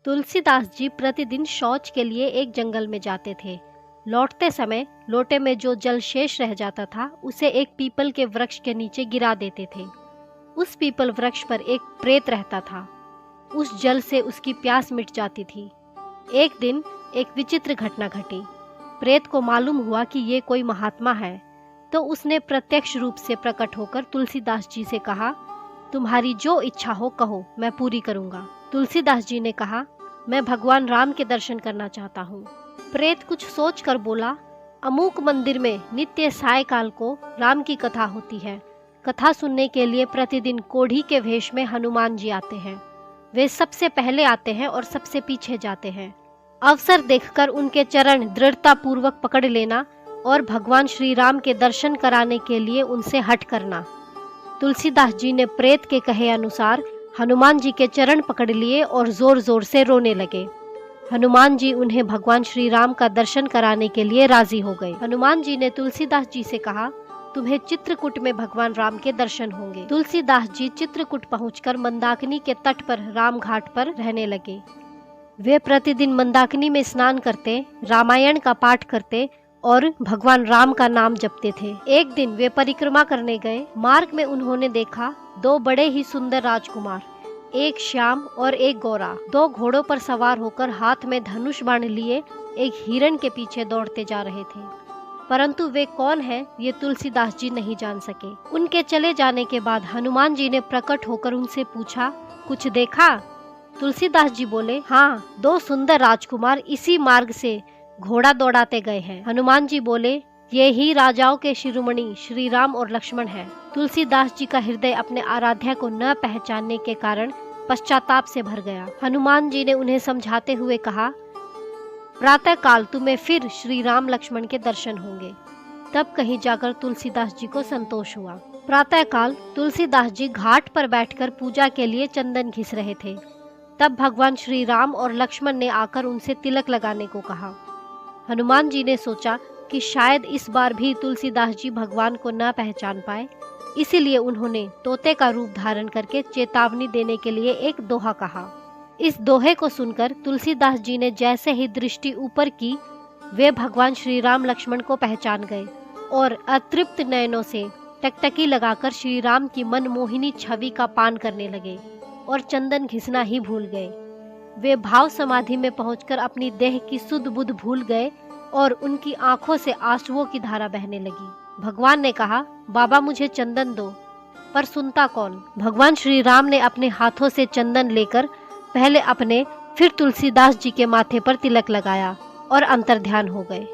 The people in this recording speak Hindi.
तुलसीदास जी प्रतिदिन शौच के लिए एक जंगल में जाते थे। लौटते समय लोटे में जो जल शेष रह जाता था उसे एक पीपल के वृक्ष के नीचे गिरा देते थे। उस पीपल वृक्ष पर एक प्रेत रहता था। उस जल से उसकी प्यास मिट जाती थी। एक दिन एक विचित्र घटना घटी। प्रेत को मालूम हुआ कि ये कोई महात्मा है, तो उसने प्रत्यक्ष रूप से प्रकट होकर तुलसीदास जी से कहा, तुम्हारी जो इच्छा हो कहो, मैं पूरी करूंगा। तुलसीदास जी ने कहा, मैं भगवान राम के दर्शन करना चाहता हूँ। प्रेत कुछ सोच कर बोला, अमूक मंदिर में नित्य सायकाल को राम की कथा होती है। कथा सुनने के लिए प्रतिदिन कोढ़ी के वेश में हनुमान जी आते हैं। वे सबसे पहले आते हैं और सबसे पीछे जाते हैं। अवसर देखकर उनके चरण दृढ़ता पूर्वक पकड़ लेना और भगवान श्री राम के दर्शन कराने के लिए उनसे हट करना। तुलसीदास जी ने प्रेत के कहे अनुसार हनुमान जी के चरण पकड़ लिए और जोर जोर से रोने लगे। हनुमान जी उन्हें भगवान श्री राम का दर्शन कराने के लिए राजी हो गए। हनुमान जी ने तुलसीदास जी से कहा, तुम्हें चित्रकूट में भगवान राम के दर्शन होंगे। तुलसीदास जी चित्रकूट पहुंचकर मंदाकिनी के तट पर राम घाट पर रहने लगे। वे प्रतिदिन मंदाकिनी में स्नान करते, रामायण का पाठ करते और भगवान राम का नाम जपते थे। एक दिन वे परिक्रमा करने गए। मार्ग में उन्होंने देखा दो बड़े ही सुंदर राजकुमार, एक श्याम और एक गोरा, दो घोड़ों पर सवार होकर हाथ में धनुष बाण लिए एक हिरण के पीछे दौड़ते जा रहे थे। परंतु वे कौन हैं ये तुलसीदास जी नहीं जान सके। उनके चले जाने के बाद हनुमान जी ने प्रकट होकर उनसे पूछा, कुछ देखा? तुलसीदास जी बोले, हाँ, दो सुंदर राजकुमार इसी मार्ग से घोड़ा दौड़ाते गए हैं। हनुमान जी बोले, ये ही राजाओं के शिरोमणि श्री राम और लक्ष्मण हैं। तुलसीदास जी का हृदय अपने आराध्या को न पहचानने के कारण पश्चाताप से भर गया। हनुमान जी ने उन्हें समझाते हुए कहा, प्रातः काल तुम्हें फिर श्री राम लक्ष्मण के दर्शन होंगे। तब कहीं जाकर तुलसीदास जी को संतोष हुआ। प्रातः काल तुलसीदास जी घाट पर बैठकर पूजा के लिए चंदन घिस रहे थे। तब भगवान श्री राम और लक्ष्मण ने आकर उनसे तिलक लगाने को कहा। हनुमान जी ने सोचा कि शायद इस बार भी तुलसीदास जी भगवान को न पहचान पाए, इसीलिए उन्होंने तोते का रूप धारण करके चेतावनी देने के लिए एक दोहा कहा। इस दोहे को सुनकर तुलसीदास जी ने जैसे ही दृष्टि ऊपर की, वे भगवान श्री राम लक्ष्मण को पहचान गए और अतृप्त नयनों से टकटकी लगाकर श्री राम की मनमोहिनी छवि का पान करने लगे और चंदन घिसना ही भूल गए। वे भाव समाधि में पहुंचकर अपनी देह की सुध बुध भूल गए और उनकी आंखों से आंसुओं की धारा बहने लगी। भगवान ने कहा, बाबा मुझे चंदन दो, पर सुनता कौन। भगवान श्री राम ने अपने हाथों से चंदन लेकर पहले अपने फिर तुलसीदास जी के माथे पर तिलक लगाया और अंतर्ध्यान हो गए।